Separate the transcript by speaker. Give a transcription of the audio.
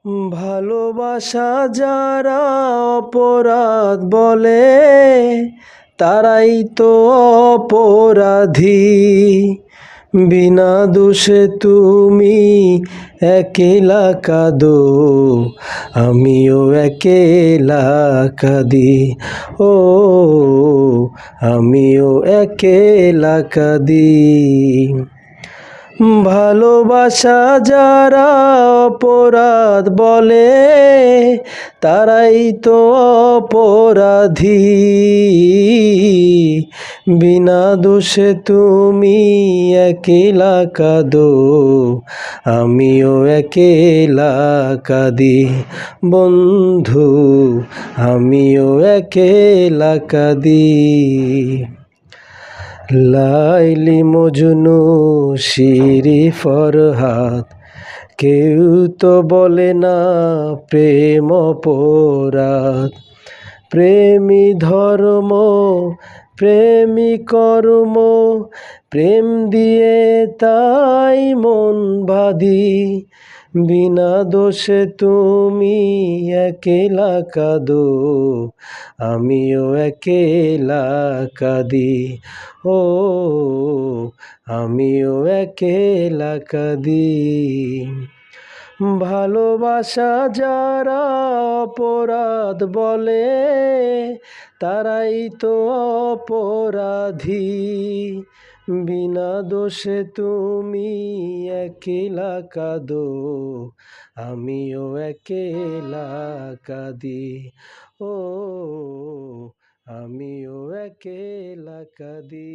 Speaker 1: ভালোবাসা যারা অপরাধ বলে তারাই তো অপরাধী। বিনা দোষে তুমি একেলা কাঁদো, আমিও একেলা কাঁদি। ও আমিও একেলা কাঁদি। ভালোবাসা যারা অপরাধ বলে তারাই তো অপরাধী। বিনা দোষে তুমি একেলা কাঁদো, আমিও একেলা কাঁদি। বন্ধু আমিও একেলা কাঁদি। লাইলি মজনু শিরি ফরহাদ, কেউ তো বলে না প্রেম অপরাধ। প্রেমী ধর্ম প্রেমী কর্ম, প্রেম দিয়ে তাই মন বাঁধি। বিনা দোষে তুমি একেলা কাঁদো, আমিও একেলা কাঁদি। ও আমিও একেলা কাঁদি। ভালোবাসা যারা অপরাধ বলে তারাই তো অপরাধী। বিনা দোষে তুমি একেলা কাঁদো, আমিও একেলা কাঁদি। ও আমিও একেলা কাঁদি।